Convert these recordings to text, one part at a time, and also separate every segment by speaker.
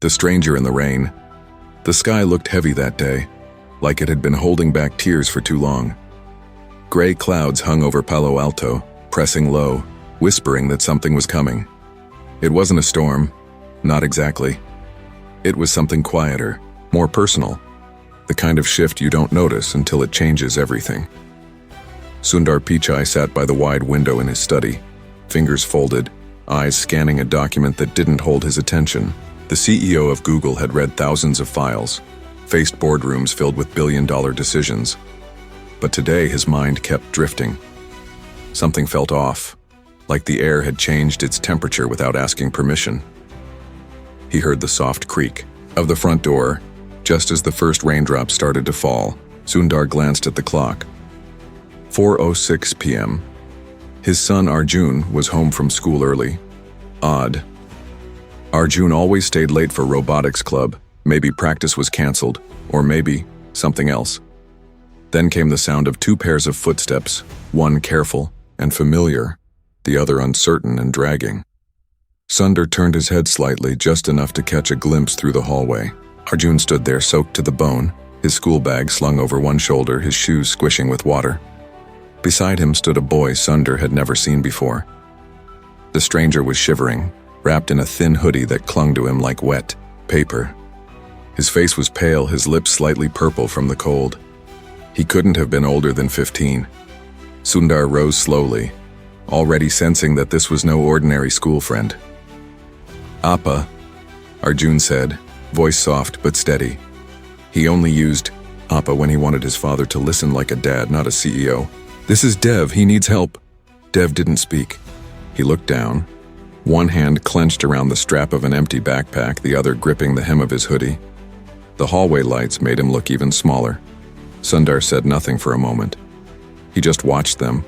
Speaker 1: The stranger in the rain. The sky looked heavy that day, like it had been holding back tears for too long. Gray clouds hung over Palo Alto, pressing low, whispering that something was coming. It wasn't a storm, not exactly. It was something quieter, more personal, the kind of shift you don't notice until it changes everything. Sundar Pichai sat by the wide window in his study, fingers folded, eyes scanning a document that didn't hold his attention. The CEO of Google had read thousands of files, faced boardrooms filled with billion-dollar decisions. But today his mind kept drifting. Something felt off, like the air had changed its temperature without asking permission. He heard the soft creak of the front door. Just as the first raindrops started to fall, Sundar glanced at the clock. 4:06 p.m. His son Arjun was home from school early. Odd. Arjun always stayed late for robotics club. Maybe practice was canceled, or maybe something else. Then came the sound of two pairs of footsteps, one careful and familiar, the other uncertain and dragging. Sundar turned his head slightly, just enough to catch a glimpse through the hallway. Arjun stood there soaked to the bone, his school bag slung over one shoulder, his shoes squishing with water. Beside him stood a boy Sundar had never seen before. The stranger was shivering, wrapped in a thin hoodie that clung to him like wet paper. His face was pale, his lips slightly purple from the cold. He couldn't have been older than 15. Sundar rose slowly, already sensing that this was no ordinary school friend. "Appa," Arjun said, voice soft but steady. He only used Appa when he wanted his father to listen like a dad, not a CEO. "This is Dev, he needs help." Dev didn't speak. He looked down, one hand clenched around the strap of an empty backpack, the other gripping the hem of his hoodie. The hallway lights made him look even smaller. Sundar said nothing for a moment. He just watched them,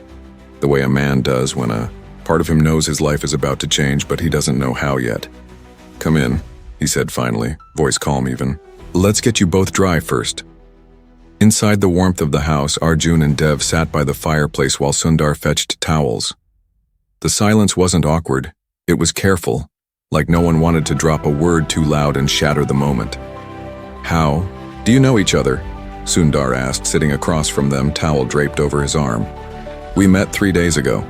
Speaker 1: the way a man does when a part of him knows his life is about to change, but he doesn't know how yet. "Come in," he said finally, voice calm even. "Let's get you both dry first." Inside the warmth of the house, Arjun and Dev sat by the fireplace while Sundar fetched towels. The silence wasn't awkward, it was careful, like no one wanted to drop a word too loud and shatter the moment. "How do you know each other?" Sundar asked, sitting across from them, towel draped over his arm. "We met 3 days ago,"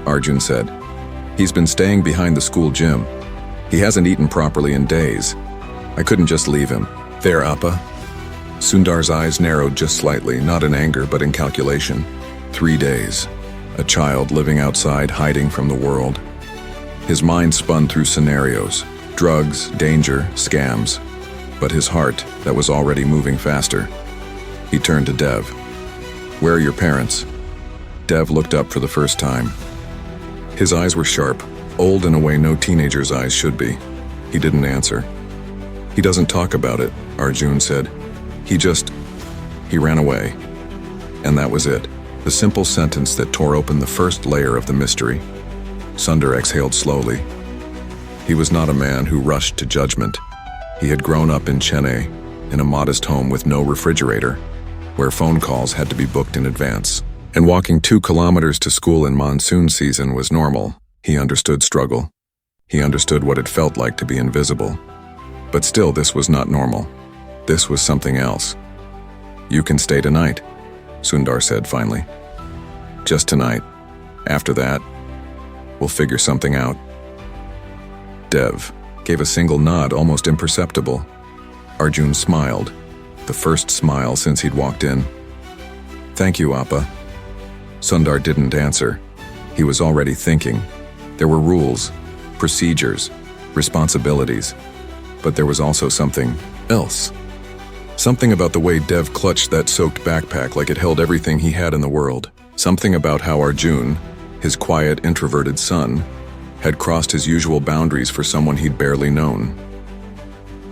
Speaker 1: Arjun said. "He's been staying behind the school gym. He hasn't eaten properly in days. I couldn't just leave him." "There, Appa." Sundar's eyes narrowed just slightly, not in anger but in calculation. 3 days. A child living outside, hiding from the world. His mind spun through scenarios, drugs, danger, scams. But his heart, that was already moving faster. He turned to Dev. "Where are your parents?" Dev looked up for the first time. His eyes were sharp, old in a way no teenager's eyes should be. He didn't answer. "He doesn't talk about it," Arjun said. He ran away." And that was it, the simple sentence that tore open the first layer of the mystery. Sundar exhaled slowly. He was not a man who rushed to judgment. He had grown up in Chennai, in a modest home with no refrigerator, where phone calls had to be booked in advance. And walking 2 kilometers to school in monsoon season was normal. He understood struggle. He understood what it felt like to be invisible. But still, this was not normal. This was something else. "You can stay tonight," Sundar said finally. "Just tonight. After that, we'll figure something out." Dev gave a single nod, almost imperceptible. Arjun smiled, the first smile since he'd walked in. "Thank you, Appa." Sundar didn't answer. He was already thinking. There were rules, procedures, responsibilities. But there was also something else. Something about the way Dev clutched that soaked backpack like it held everything he had in the world. Something about how Arjun, his quiet, introverted son, had crossed his usual boundaries for someone he'd barely known.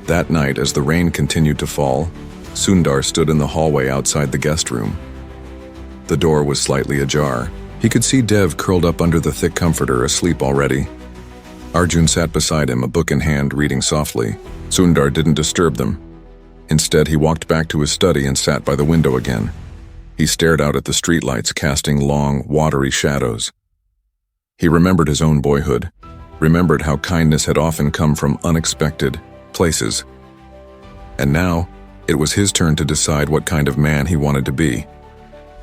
Speaker 1: That night, as the rain continued to fall, Sundar stood in the hallway outside the guest room. The door was slightly ajar. He could see Dev curled up under the thick comforter, asleep already. Arjun sat beside him, a book in hand, reading softly. Sundar didn't disturb them. Instead, he walked back to his study and sat by the window again. He stared out at the streetlights, casting long, watery shadows. He remembered his own boyhood, remembered how kindness had often come from unexpected places. And now, it was his turn to decide what kind of man he wanted to be.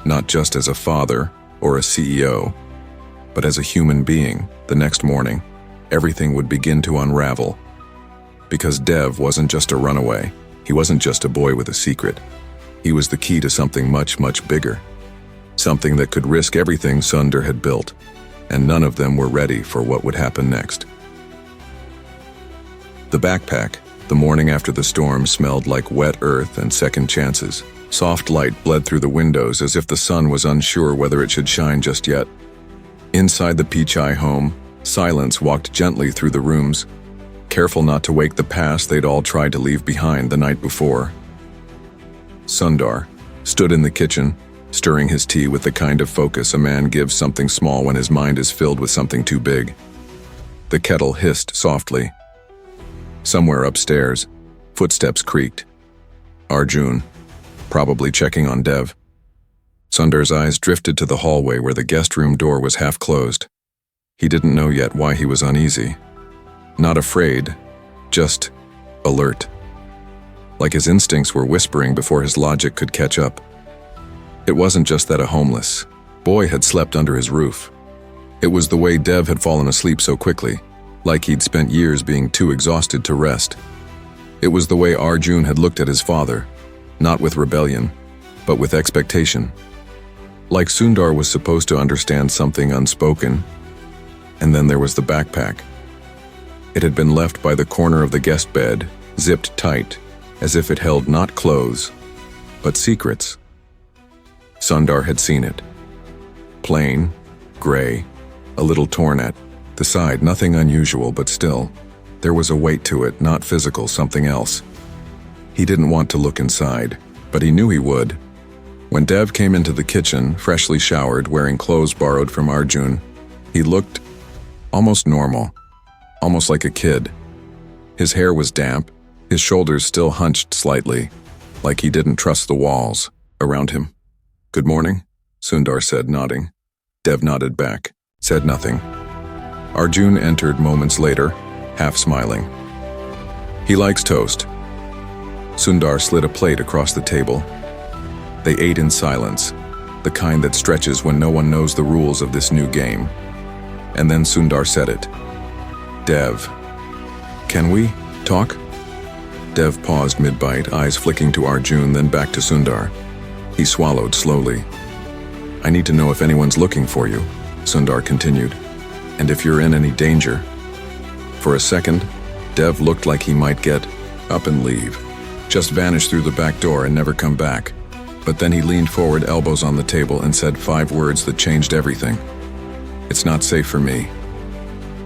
Speaker 1: Not just as a father or a CEO, but as a human being. The next morning, everything would begin to unravel. Because Dev wasn't just a runaway. He wasn't just a boy with a secret. He was the key to something much, much bigger. Something that could risk everything Sundar had built. And none of them were ready for what would happen next. The backpack, the morning after the storm, smelled like wet earth and second chances. Soft light bled through the windows as if the sun was unsure whether it should shine just yet. Inside the Pichai home, silence walked gently through the rooms, careful not to wake the past they'd all tried to leave behind the night before. Sundar stood in the kitchen, stirring his tea with the kind of focus a man gives something small when his mind is filled with something too big. The kettle hissed softly. Somewhere upstairs, footsteps creaked. Arjun, probably checking on Dev. Sundar's eyes drifted to the hallway where the guest room door was half closed. He didn't know yet why he was uneasy. Not afraid, just alert. Like his instincts were whispering before his logic could catch up. It wasn't just that a homeless boy had slept under his roof. It was the way Dev had fallen asleep so quickly, like he'd spent years being too exhausted to rest. It was the way Arjun had looked at his father, not with rebellion, but with expectation. Like Sundar was supposed to understand something unspoken. And then there was the backpack. It had been left by the corner of the guest bed, zipped tight, as if it held not clothes, but secrets. Sundar had seen it. Plain, gray, a little torn at the side, nothing unusual, but still, there was a weight to it, not physical, something else. He didn't want to look inside, but he knew he would. When Dev came into the kitchen, freshly showered, wearing clothes borrowed from Arjun, he looked almost normal, almost like a kid. His hair was damp, his shoulders still hunched slightly, like he didn't trust the walls around him. "Good morning," Sundar said, nodding. Dev nodded back, said nothing. Arjun entered moments later, half smiling. "He likes toast." Sundar slid a plate across the table. They ate in silence, the kind that stretches when no one knows the rules of this new game. And then Sundar said it. "Dev, can we talk?" Dev paused mid-bite, eyes flicking to Arjun, then back to Sundar. He swallowed slowly. "I need to know if anyone's looking for you," Sundar continued, "and if you're in any danger." For a second, Dev looked like he might get up and leave, just vanish through the back door and never come back. But then he leaned forward, elbows on the table, and said 5 words that changed everything. "It's not safe for me."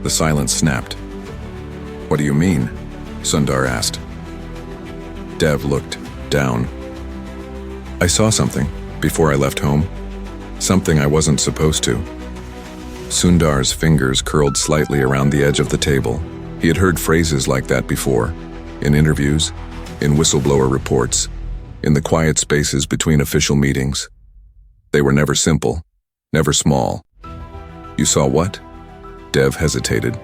Speaker 1: The silence snapped. "What do you mean?" Sundar asked. Dev looked down. "I saw something before I left home. Something I wasn't supposed to." Sundar's fingers curled slightly around the edge of the table. He had heard phrases like that before, in interviews, in whistleblower reports, in the quiet spaces between official meetings. They were never simple, never small. "You saw what?" Dev hesitated.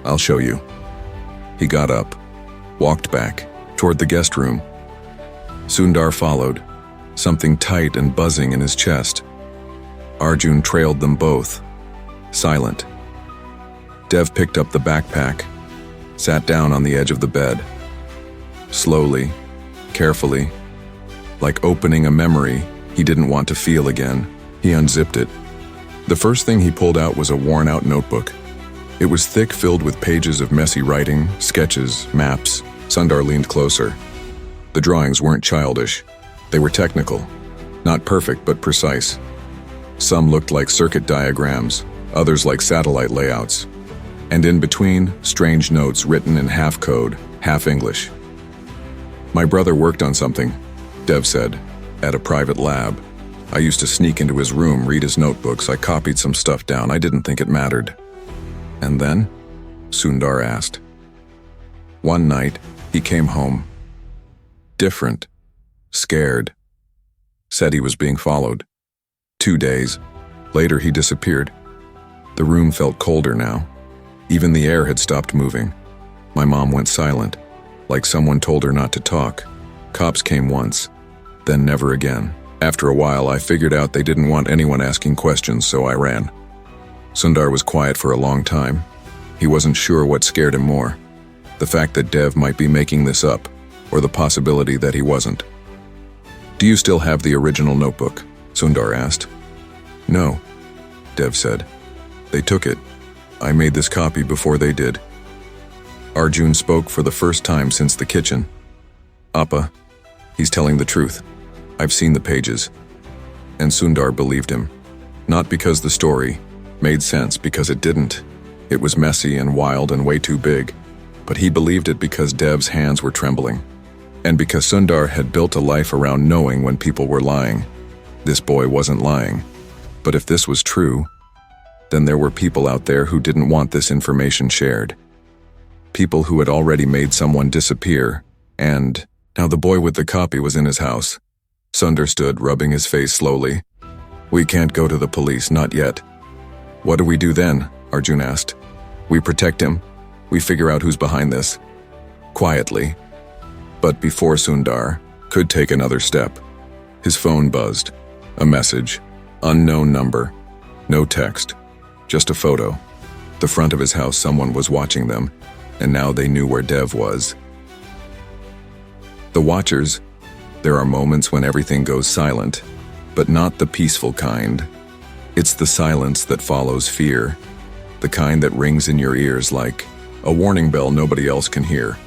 Speaker 1: "I'll show you." He got up, walked back, toward the guest room. Sundar followed, something tight and buzzing in his chest. Arjun trailed them both, silent. Dev picked up the backpack, sat down on the edge of the bed. Slowly, carefully, like opening a memory he didn't want to feel again, he unzipped it. The first thing he pulled out was a worn-out notebook. It was thick, filled with pages of messy writing, sketches, maps. Sundar leaned closer. The drawings weren't childish. They were technical. Not perfect, but precise. Some looked like circuit diagrams, others like satellite layouts. And in between, strange notes written in half code, half English. "My brother worked on something," Dev said, "at a private lab. I used to sneak into his room, read his notebooks. I copied some stuff down. I didn't think it mattered." "And then?" Sundar asked. "One night, he came home. Different. Scared. Said he was being followed. 2 days. Later, he disappeared. The room felt colder now. Even the air had stopped moving. My mom went silent. like someone told her not to talk. Cops came once, then never again. After a while, I figured out they didn't want anyone asking questions, so I ran. Sundar was quiet for a long time. He wasn't sure what scared him more, the fact that Dev might be making this up, or the possibility that he wasn't. "Do you still have the original notebook?" Sundar asked. "No," Dev said. "They took it. I made this copy before they did." Arjun spoke for the first time since the kitchen. "Appa, he's telling the truth. I've seen the pages." And Sundar believed him. Not because the story made sense, because it didn't. It was messy and wild and way too big. But he believed it because Dev's hands were trembling. And because Sundar had built a life around knowing when people were lying. This boy wasn't lying. But if this was true, then there were people out there who didn't want this information shared. People who had already made someone disappear, and now the boy with the copy was in his house. Sundar stood, rubbing his face slowly. "We can't go to the police, not yet." "What do we do then?" Arjun asked. "We protect him. We figure out who's behind this." Quietly. But before Sundar could take another step, his phone buzzed. A message. Unknown number. No text. Just a photo. The front of his house, someone was watching them, and now they knew where Dev was. The Watchers. There are moments when everything goes silent, but not the peaceful kind. It's the silence that follows fear, the kind that rings in your ears like a warning bell nobody else can hear.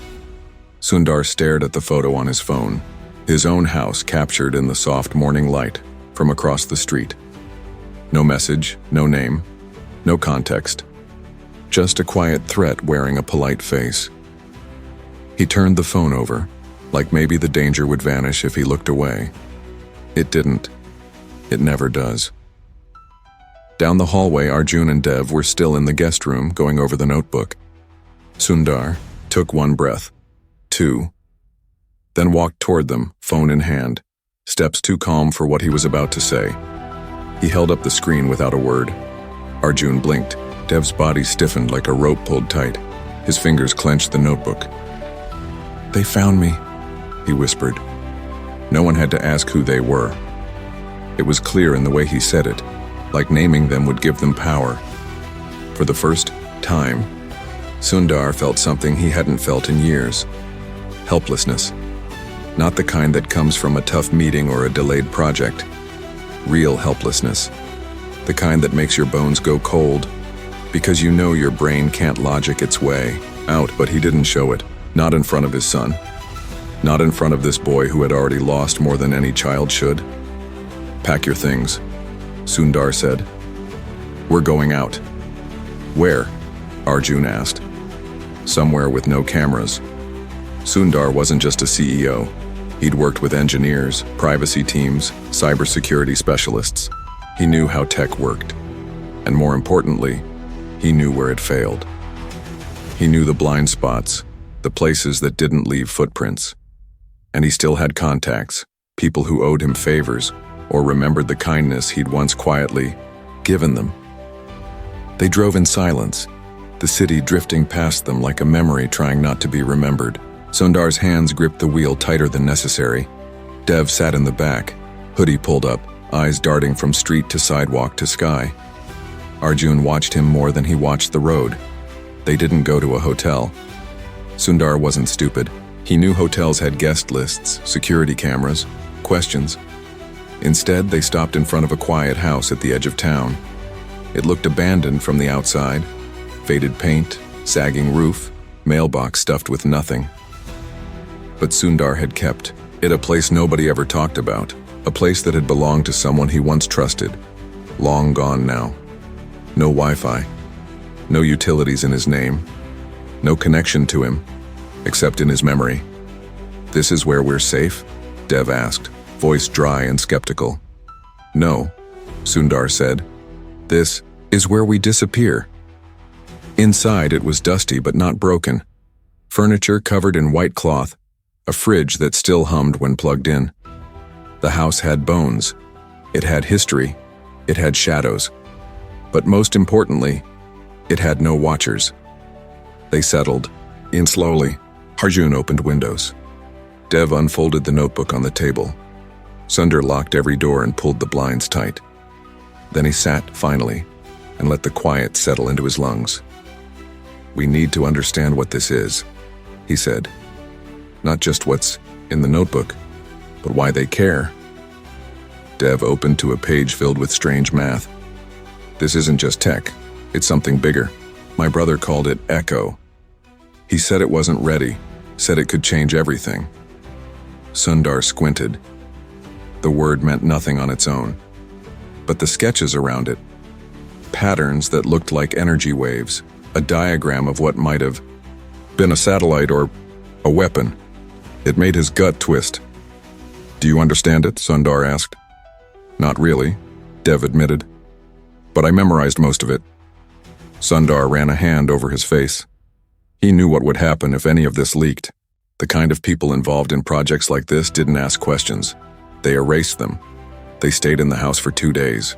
Speaker 1: Sundar stared at the photo on his phone, his own house captured in the soft morning light from across the street. No message, no name, no context. Just a quiet threat wearing a polite face. He turned the phone over, like maybe the danger would vanish if he looked away. It didn't. It never does. Down the hallway, Arjun and Dev were still in the guest room going over the notebook. Sundar took one breath, two, then walked toward them, phone in hand, steps too calm for what he was about to say. He held up the screen without a word. Arjun blinked. Dev's body stiffened like a rope pulled tight. His fingers clenched the notebook. "They found me," he whispered. No one had to ask who they were. It was clear in the way he said it, like naming them would give them power. For the first time, Sundar felt something he hadn't felt in years. Helplessness. Not the kind that comes from a tough meeting or a delayed project. Real helplessness. The kind that makes your bones go cold, because you know your brain can't logic its way out, but he didn't show it. Not in front of his son. Not in front of this boy who had already lost more than any child should. "Pack your things," Sundar said. "We're going out." "Where?" Arjun asked. "Somewhere with no cameras." Sundar wasn't just a CEO. He'd worked with engineers, privacy teams, cybersecurity specialists. He knew how tech worked. And more importantly, he knew where it failed. He knew the blind spots, the places that didn't leave footprints. And he still had contacts, people who owed him favors or remembered the kindness he'd once quietly given them. They drove in silence, the city drifting past them like a memory trying not to be remembered. Sundar's hands gripped the wheel tighter than necessary. Dev sat in the back, hoodie pulled up, eyes darting from street to sidewalk to sky. Arjun watched him more than he watched the road. They didn't go to a hotel. Sundar wasn't stupid. He knew hotels had guest lists, security cameras, questions. Instead, they stopped in front of a quiet house at the edge of town. It looked abandoned from the outside. Faded paint, sagging roof, mailbox stuffed with nothing. But Sundar had kept it a place nobody ever talked about, a place that had belonged to someone he once trusted, long gone now. No Wi-Fi, no utilities in his name, no connection to him, except in his memory. "This is where we're safe?" Dev asked, voice dry and skeptical. "No," Sundar said. "This is where we disappear." Inside, it was dusty but not broken. Furniture covered in white cloth, a fridge that still hummed when plugged in. The house had bones. It had history. It had shadows. But most importantly, it had no watchers. They settled in slowly, Arjun opened windows. Dev unfolded the notebook on the table. Sundar locked every door and pulled the blinds tight. Then he sat, finally, and let the quiet settle into his lungs. "We need to understand what this is," he said. "Not just what's in the notebook, but why they care." Dev opened to a page filled with strange math. "This isn't just tech, it's something bigger. My brother called it Echo. He said it wasn't ready, said it could change everything." Sundar squinted. The word meant nothing on its own, but the sketches around it, patterns that looked like energy waves, a diagram of what might have been a satellite or a weapon. It made his gut twist. "Do you understand it?" Sundar asked. "Not really," Dev admitted. "But I memorized most of it." Sundar ran a hand over his face. He knew what would happen if any of this leaked. The kind of people involved in projects like this didn't ask questions. They erased them. They stayed in the house for 2 days.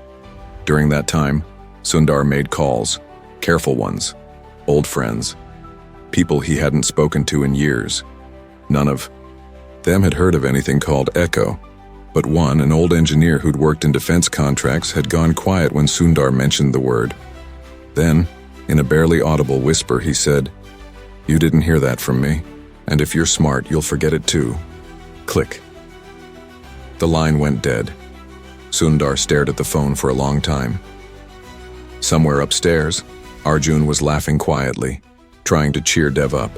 Speaker 1: During that time, Sundar made calls, careful ones, old friends, people he hadn't spoken to in years. None of them had heard of anything called Echo, but one, an old engineer who'd worked in defense contracts, had gone quiet when Sundar mentioned the word. Then, in a barely audible whisper, he said, "You didn't hear that from me, and if you're smart, you'll forget it too." Click. The line went dead. Sundar stared at the phone for a long time. Somewhere upstairs, Arjun was laughing quietly, trying to cheer Dev up,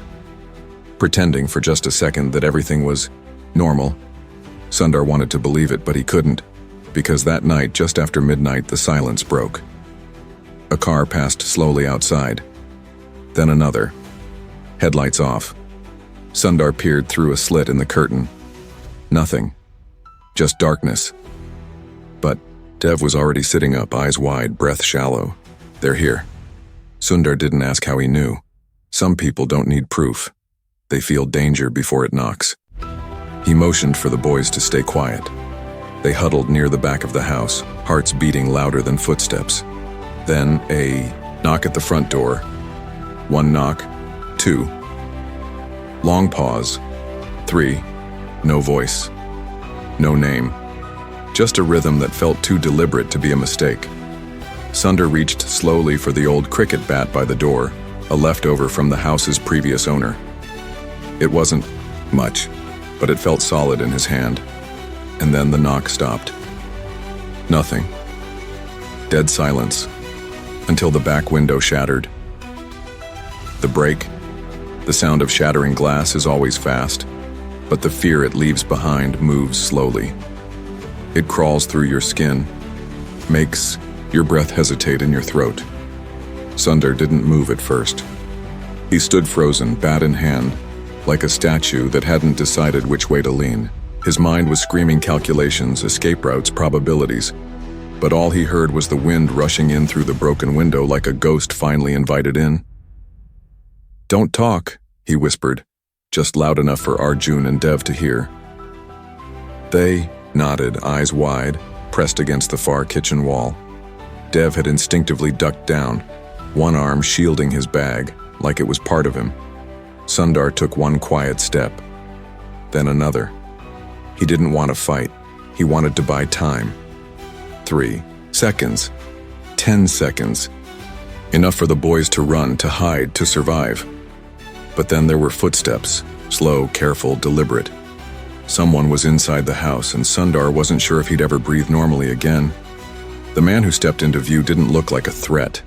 Speaker 1: pretending for just a second that everything was normal. Sundar wanted to believe it, but he couldn't, because that night, just after midnight, the silence broke. A car passed slowly outside, then another. Headlights off. Sundar peered through a slit in the curtain. Nothing. Just darkness. But Dev was already sitting up, eyes wide, breath shallow. "They're here." Sundar didn't ask how he knew. Some people don't need proof. They feel danger before it knocks. He motioned for the boys to stay quiet. They huddled near the back of the house, hearts beating louder than footsteps. Then a knock at the front door. One knock. 2. Long pause. 3. No voice. No name. Just a rhythm that felt too deliberate to be a mistake. Sundar reached slowly for the old cricket bat by the door, a leftover from the house's previous owner. It wasn't much, but it felt solid in his hand. And then the knock stopped. Nothing. Dead silence, until the back window shattered. The break, the sound of shattering glass is always fast, but the fear it leaves behind moves slowly. It crawls through your skin, makes your breath hesitate in your throat. Sundar didn't move at first. He stood frozen, bat in hand, like a statue that hadn't decided which way to lean. His mind was screaming calculations, escape routes, probabilities. But all he heard was the wind rushing in through the broken window like a ghost finally invited in. "Don't talk," he whispered, just loud enough for Arjun and Dev to hear. They nodded, eyes wide, pressed against the far kitchen wall. Dev had instinctively ducked down, one arm shielding his bag, like it was part of him. Sundar took one quiet step, then another. He didn't want to fight. He wanted to buy time. 3 seconds. 10 seconds. Enough for the boys to run, to hide, to survive. But then there were footsteps, slow, careful, deliberate. Someone was inside the house, and Sundar wasn't sure if he'd ever breathe normally again. The man who stepped into view didn't look like a threat.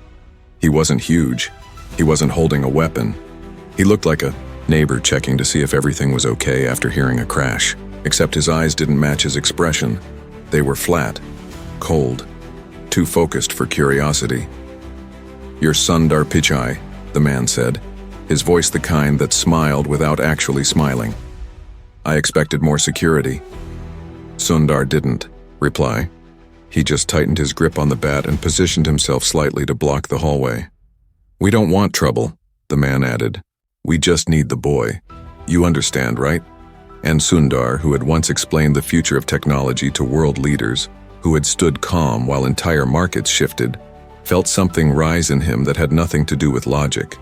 Speaker 1: He wasn't huge. He wasn't holding a weapon. He looked like a neighbor checking to see if everything was okay after hearing a crash. Except his eyes didn't match his expression. They were flat, cold, too focused for curiosity. "You're Sundar Pichai," the man said, his voice the kind that smiled without actually smiling. "I expected more security." Sundar didn't reply. He just tightened his grip on the bat and positioned himself slightly to block the hallway. "We don't want trouble," the man added. "We just need the boy. You understand, right?" And Sundar, who had once explained the future of technology to world leaders, who had stood calm while entire markets shifted, felt something rise in him that had nothing to do with logic.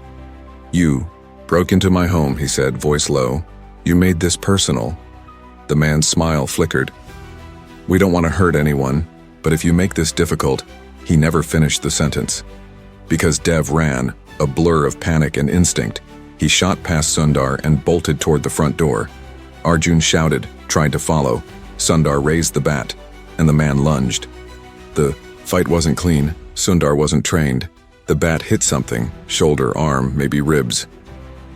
Speaker 1: "You, Broke into my home, he said, voice low. You made this personal. The man's smile flickered. We don't want to hurt anyone, but if you make this difficult, he never finished the sentence. Because Dev ran, a blur of panic and instinct, he shot past Sundar and bolted toward the front door. Arjun shouted, tried to follow. Sundar raised the bat, and the man lunged. The fight wasn't clean. Sundar wasn't trained. The bat hit something, shoulder, arm, maybe ribs.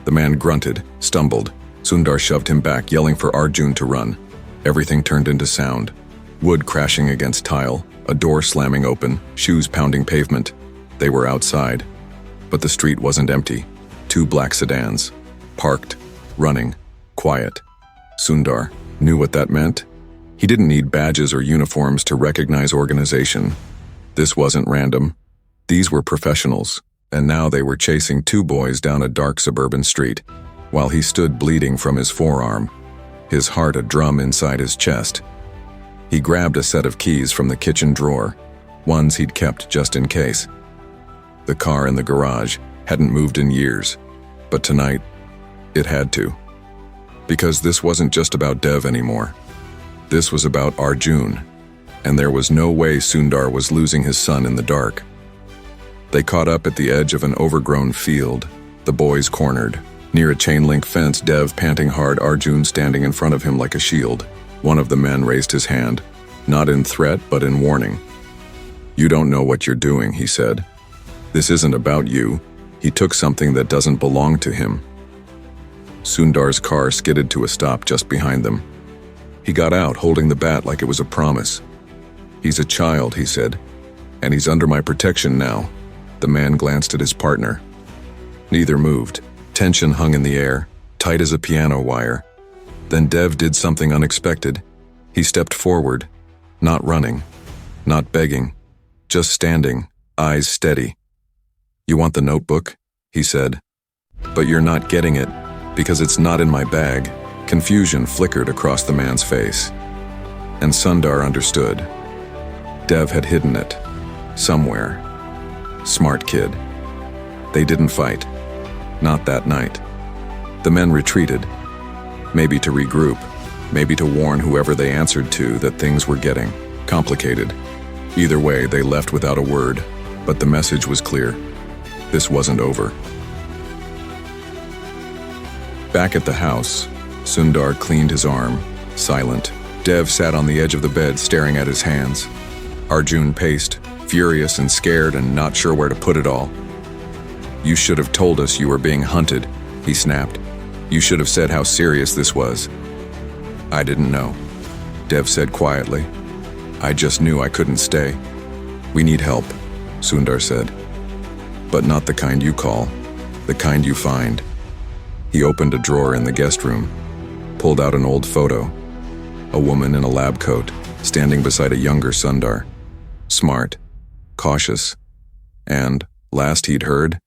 Speaker 1: The man grunted, stumbled. Sundar shoved him back, yelling for Arjun to run. Everything turned into sound. Wood crashing against tile, a door slamming open, shoes pounding pavement. They were outside. But the street wasn't empty. 2 black sedans. Parked, running, quiet. Sundar knew what that meant. He didn't need badges or uniforms to recognize organization. This wasn't random. These were professionals, and now they were chasing 2 boys down a dark suburban street, while he stood bleeding from his forearm, his heart a drum inside his chest. He grabbed a set of keys from the kitchen drawer, ones he'd kept just in case. The car in the garage hadn't moved in years, but tonight, it had to. Because this wasn't just about Dev anymore. This was about Arjun, and there was no way Sundar was losing his son in the dark. They caught up at the edge of an overgrown field, the boys cornered. Near a chain-link fence, Dev panting hard, Arjun standing in front of him like a shield. One of the men raised his hand, not in threat but in warning. You don't know what you're doing, he said. This isn't about you. He took something that doesn't belong to him. Sundar's car skidded to a stop just behind them. He got out, holding the bat like it was a promise. He's a child, he said, and he's under my protection now. The man glanced at his partner. Neither moved. Tension hung in the air, tight as a piano wire. Then Dev did something unexpected. He stepped forward, not running, not begging, just standing, eyes steady. You want the notebook? He said. But you're not getting it, because it's not in my bag. Confusion flickered across the man's face. And Sundar understood. Dev had hidden it. Somewhere. Smart kid. They didn't fight. Not that night. The men retreated. Maybe to regroup. Maybe to warn whoever they answered to that things were getting complicated. Either way, they left without a word, but the message was clear. This wasn't over. Back at the house, Sundar cleaned his arm, silent. Dev sat on the edge of the bed staring at his hands. Arjun paced, furious and scared and not sure where to put it all. You should have told us you were being hunted, he snapped. You should have said how serious this was. I didn't know, Dev said quietly. I just knew I couldn't stay. We need help, Sundar said. But not the kind you call, the kind you find. He opened a drawer in the guest room, pulled out an old photo. A woman in a lab coat, standing beside a younger Sundar. Smart, cautious, and, last he'd heard,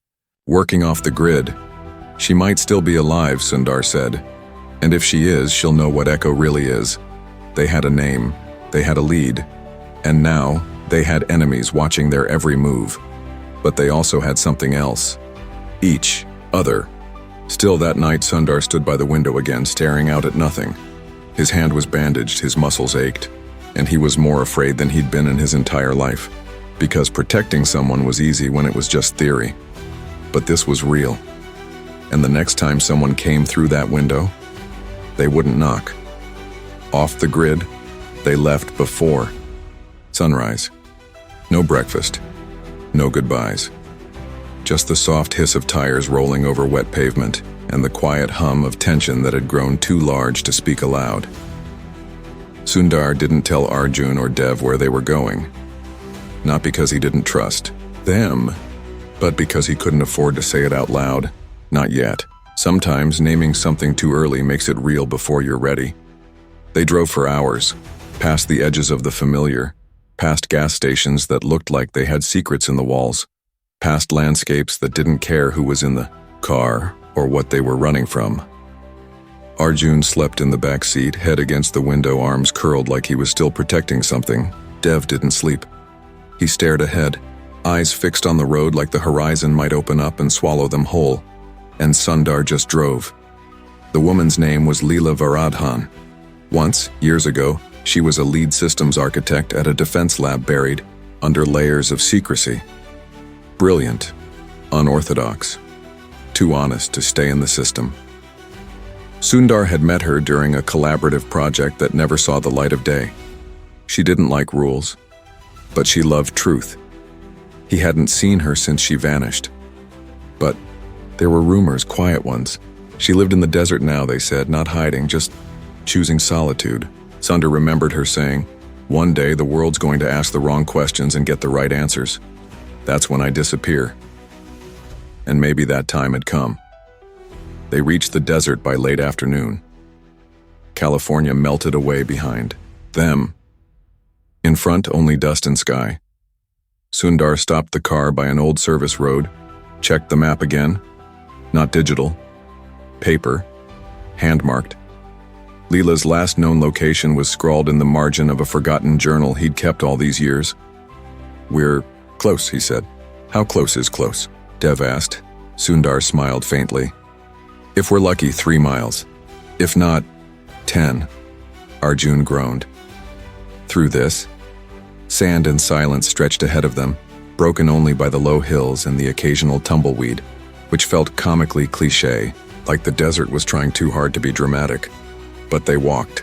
Speaker 1: working off the grid. She might still be alive, Sundar said. And if she is, she'll know what Echo really is. They had a name, they had a lead, and now they had enemies watching their every move. But they also had something else. Each other. Still that night, Sundar stood by the window again, staring out at nothing. His hand was bandaged, his muscles ached, and he was more afraid than he'd been in his entire life. Because protecting someone was easy when it was just theory. But this was real. And the next time someone came through that window, they wouldn't knock. Off the grid, they left before sunrise. No breakfast, no goodbyes. Just the soft hiss of tires rolling over wet pavement and the quiet hum of tension that had grown too large to speak aloud. Sundar didn't tell Arjun or Dev where they were going. Not because he didn't trust them, but because he couldn't afford to say it out loud. Not yet. Sometimes naming something too early makes it real before you're ready. They drove for hours, past the edges of the familiar, past gas stations that looked like they had secrets in the walls, past landscapes that didn't care who was in the car or what they were running from. Arjun slept in the back seat, head against the window, arms curled like he was still protecting something. Dev didn't sleep. He stared ahead, eyes fixed on the road like the horizon might open up and swallow them whole. and Sundar just drove. The woman's name was Leela Varadhan. Once, years ago, she was a lead systems architect at a defense lab buried under layers of secrecy. Brilliant, unorthodox, too honest to stay in the system. Sundar had met her during a collaborative project that never saw the light of day. She didn't like rules, but she loved truth. He hadn't seen her since she vanished. But there were rumors, quiet ones. She lived in the desert now, they said, not hiding, just choosing solitude. Sundar remembered her saying, "One day the world's going to ask the wrong questions and get the right answers. That's when I disappear." And maybe that time had come. They reached the desert by late afternoon. California melted away behind them. In front, only dust and sky. Sundar stopped the car by an old service road, checked the map again. Not digital. Paper. Hand-marked. Leela's last known location was scrawled in the margin of a forgotten journal he'd kept all these years. "We're close," he said. "How close is close?" Dev asked. Sundar smiled faintly. "If we're lucky, 3 miles. If not, 10. Arjun groaned. Through this, sand and silence stretched ahead of them, broken only by the low hills and the occasional tumbleweed, which felt comically cliché, like the desert was trying too hard to be dramatic. But they walked.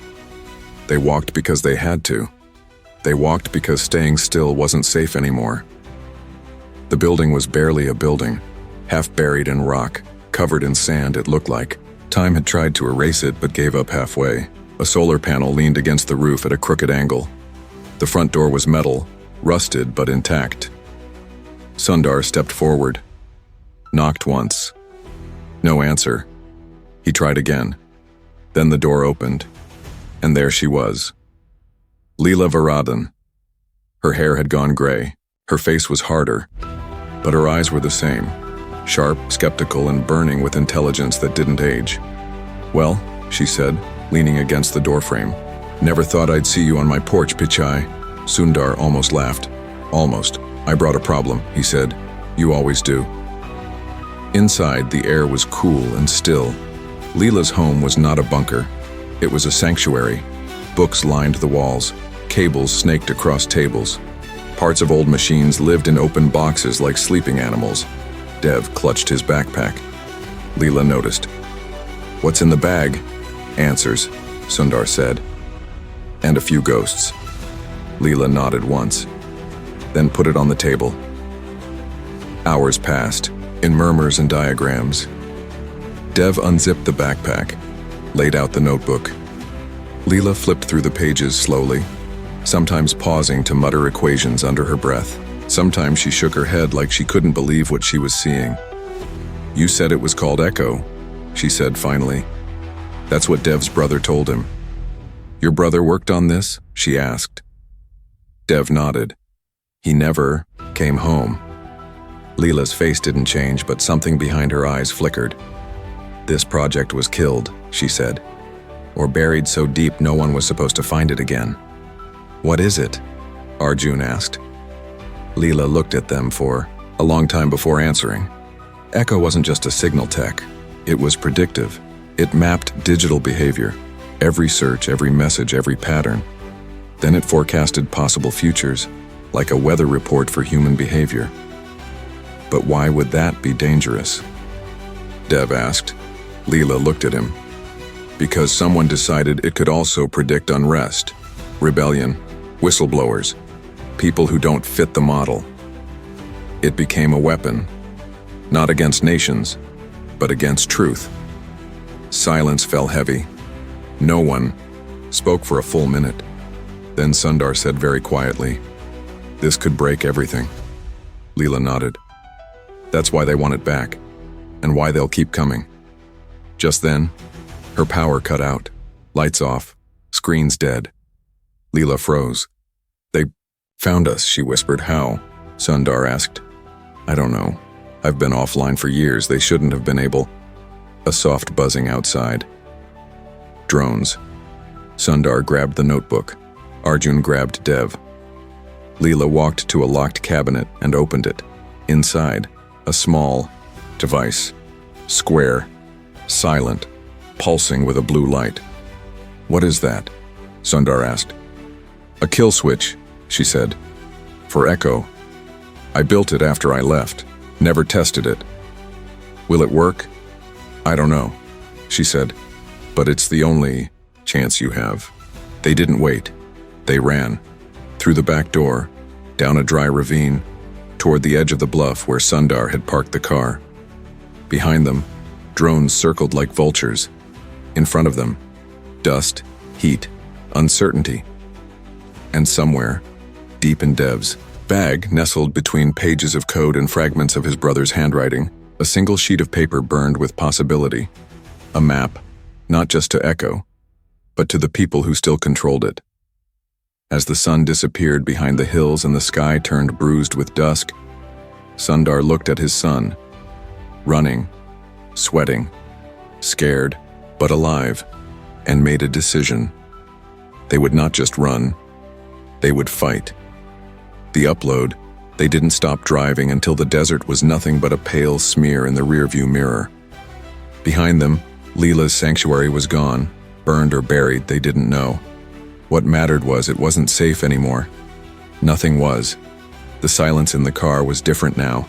Speaker 1: They walked because they had to. They walked because staying still wasn't safe anymore. The building was barely a building, half buried in rock, covered in sand it looked like. Time had tried to erase it but gave up halfway. A solar panel leaned against the roof at a crooked angle. The front door was metal, rusted but intact. Sundar stepped forward. Knocked once. No answer. He tried again. Then the door opened, and there she was. Leela Varadhan. Her hair had gone gray. Her face was harder, but her eyes were the same. Sharp, skeptical, and burning with intelligence that didn't age. "Well," she said, leaning against the doorframe. "Never thought I'd see you on my porch, Pichai." Sundar almost laughed. "Almost. I brought a problem," he said. "You always do." Inside, the air was cool and still. Leela's home was not a bunker. It was a sanctuary. Books lined the walls. Cables snaked across tables. Parts of old machines lived in open boxes like sleeping animals. Dev clutched his backpack. Leela noticed. "What's in the bag?" "Answers," Sundar said. "And a few ghosts." Leela nodded once, then put it on the table. Hours passed, in murmurs and diagrams. Dev unzipped the backpack, laid out the notebook. Leela flipped through the pages slowly, sometimes pausing to mutter equations under her breath. Sometimes she shook her head like she couldn't believe what she was seeing. "You said it was called Echo," she said finally. That's what Dev's brother told him. "Your brother worked on this?" she asked. Dev nodded. "He never came home." Leela's face didn't change, but something behind her eyes flickered. "This project was killed," she said, "or buried so deep no one was supposed to find it again." "What is it?" Arjun asked. Leela looked at them for a long time before answering. Echo wasn't just a signal tech. It was predictive. It mapped digital behavior, every search, every message, every pattern. Then it forecasted possible futures, like a weather report for human behavior. But why would that be dangerous? Dev asked. Leela looked at him. Because someone decided it could also predict unrest, rebellion, whistleblowers, people who don't fit the model. It became a weapon, not against nations, but against truth. Silence fell heavy. No one spoke for a full minute. Then Sundar said very quietly, "This could break everything." Leela nodded. "That's why they want it back, and why they'll keep coming." Just then, her power cut out, lights off, screens dead. Leela froze. "They found us," she whispered. "How?" Sundar asked. "I don't know. I've been offline for years. They shouldn't have been able." A soft buzzing outside. Drones. Sundar grabbed the notebook. Arjun grabbed Dev. Leela walked to a locked cabinet and opened it. Inside, a small device. Square, silent, pulsing with a blue light. "What is that?" Sundar asked. "A kill switch," she said. "For Echo. I built it after I left. Never tested it. Will it work? I don't know," she said. "But it's the only chance you have." They didn't wait. They ran. Through the back door, down a dry ravine, toward the edge of the bluff where Sundar had parked the car. Behind them, drones circled like vultures. In front of them, dust, heat, uncertainty. And somewhere, deep in Dev's bag, nestled between pages of code and fragments of his brother's handwriting, a single sheet of paper burned with possibility. A map, not just to Echo, but to the people who still controlled it. As the sun disappeared behind the hills and the sky turned bruised with dusk, Sundar looked at his son, running, sweating, scared, but alive, and made a decision. They would not just run, they would fight. The upload, they didn't stop driving until the desert was nothing but a pale smear in the rearview mirror. Behind them, Leela's sanctuary was gone, burned or buried, they didn't know. What mattered was it wasn't safe anymore. Nothing was. The silence in the car was different now.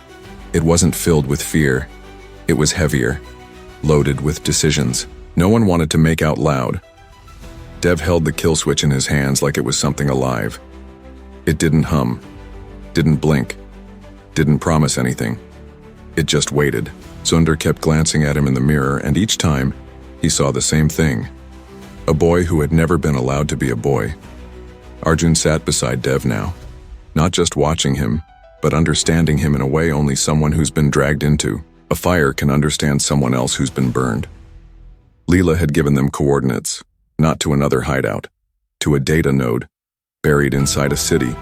Speaker 1: It wasn't filled with fear. It was heavier, loaded with decisions no one wanted to make out loud. Dev held the kill switch in his hands like it was something alive. It didn't hum, didn't blink, didn't promise anything. It just waited. Sundar kept glancing at him in the mirror, and each time, he saw the same thing. A boy who had never been allowed to be a boy. Arjun sat beside Dev now, not just watching him, but understanding him in a way only someone who's been dragged into a fire can understand someone else who's been burned. Leela had given them coordinates, not to another hideout, to a data node, buried inside a city,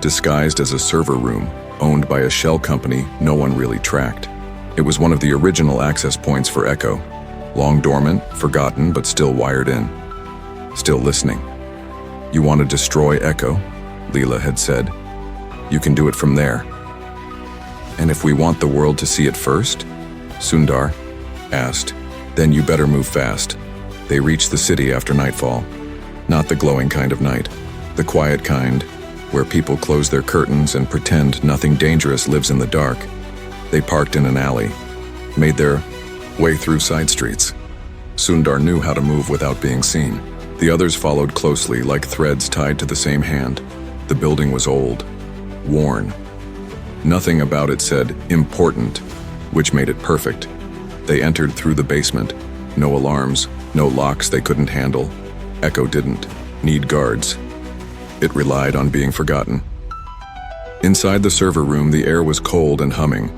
Speaker 1: disguised as a server room, owned by a shell company no one really tracked. It was one of the original access points for Echo, long dormant, forgotten, but still wired in. Still listening. "You want to destroy Echo?" Leela had said. "You can do it from there." "And if we want the world to see it first?" Sundar asked. "Then you better move fast." They reached the city after nightfall. Not the glowing kind of night, the quiet kind, where people close their curtains and pretend nothing dangerous lives in the dark. They parked in an alley, made their way through side streets. Sundar knew how to move without being seen. The others followed closely, like threads tied to the same hand. The building was old, worn. Nothing about it said important, which made it perfect. They entered through the basement. No alarms, no locks they couldn't handle. Echo didn't need guards. It relied on being forgotten. Inside the server room, the air was cold and humming.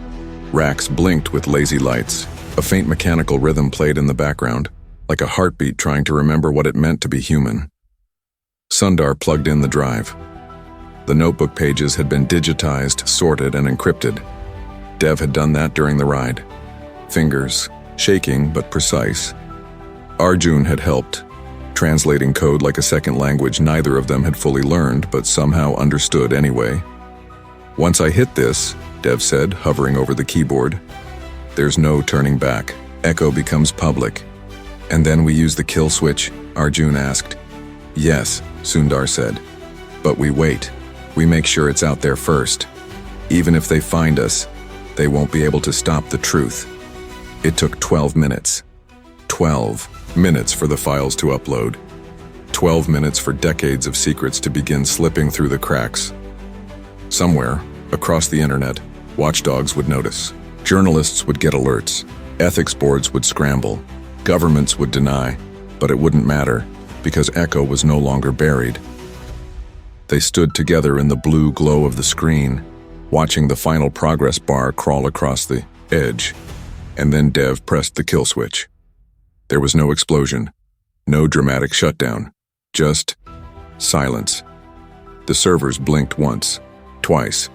Speaker 1: Racks blinked with lazy lights. A faint mechanical rhythm played in the background, like a heartbeat trying to remember what it meant to be human. Sundar plugged in the drive. The notebook pages had been digitized, sorted, and encrypted. Dev had done that during the ride. Fingers, shaking but precise. Arjun had helped, translating code like a second language neither of them had fully learned but somehow understood anyway. "Once I hit this," Dev said, hovering over the keyboard, "there's no turning back. Echo becomes public." "And then we use the kill switch?" Arjun asked. "Yes," Sundar said. "But we wait. We make sure it's out there first. Even if they find us, they won't be able to stop the truth." It took 12 minutes. 12 minutes for the files to upload. 12 minutes for decades of secrets to begin slipping through the cracks. Somewhere, across the internet, watchdogs would notice. Journalists would get alerts. Ethics boards would scramble. Governments would deny. But it wouldn't matter, because Echo was no longer buried. They stood together in the blue glow of the screen, watching the final progress bar crawl across the edge. And then Dev pressed the kill switch. There was no explosion, no dramatic shutdown, just silence. The servers blinked once, twice,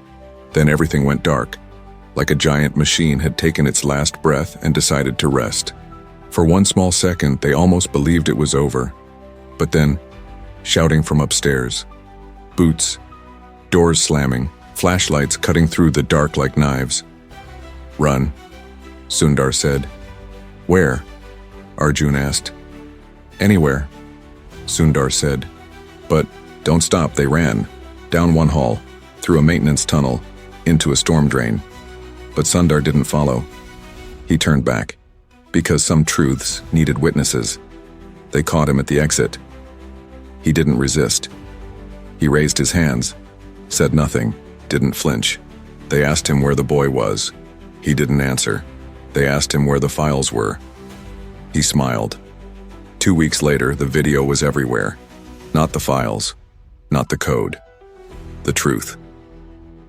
Speaker 1: then everything went dark, like a giant machine had taken its last breath and decided to rest. For one small second, they almost believed it was over. But then, shouting from upstairs, boots, doors slamming, flashlights cutting through the dark like knives. "Run," Sundar said. Where? Arjun asked. Anywhere, Sundar said. But don't stop, they ran. Down one hall, through a maintenance tunnel, into a storm drain. But Sundar didn't follow. He turned back, because some truths needed witnesses. They caught him at the exit. He didn't resist. He raised his hands, said nothing, didn't flinch. They asked him where the boy was. He didn't answer. They asked him where the files were. He smiled. 2 weeks later, the video was everywhere. Not the files, not the code, the truth.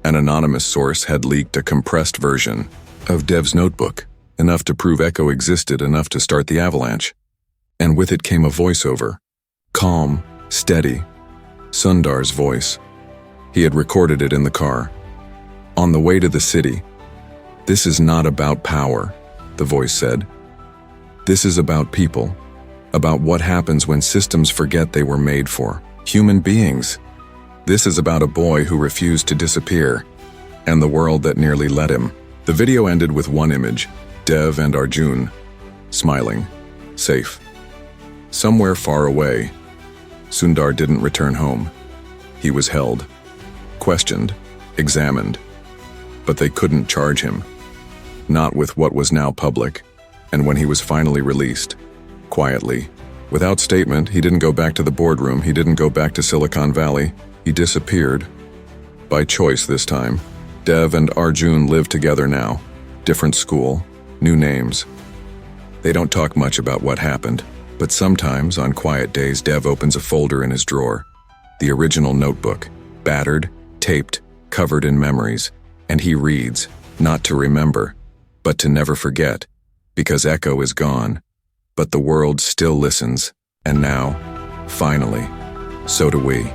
Speaker 1: An anonymous source had leaked a compressed version of Dev's notebook, enough to prove Echo existed, enough to start the avalanche. And with it came a voiceover, calm, steady, Sundar's voice. He had recorded it in the car. On the way to the city. This is not about power, the voice said. This is about people, about what happens when systems forget they were made for human beings. This is about a boy who refused to disappear, and the world that nearly let him. The video ended with one image, Dev and Arjun, smiling, safe. Somewhere far away, Sundar didn't return home. He was held, questioned, examined. But they couldn't charge him. Not with what was now public. And when he was finally released, quietly, without statement, he didn't go back to the boardroom, he didn't go back to Silicon Valley, he disappeared. By choice this time. Dev and Arjun live together now. Different school, new names. They don't talk much about what happened, but sometimes, on quiet days, Dev opens a folder in his drawer. The original notebook, battered, taped, covered in memories, and he reads, not to remember, but to never forget, because Echo is gone, but the world still listens, and now, finally, so do we.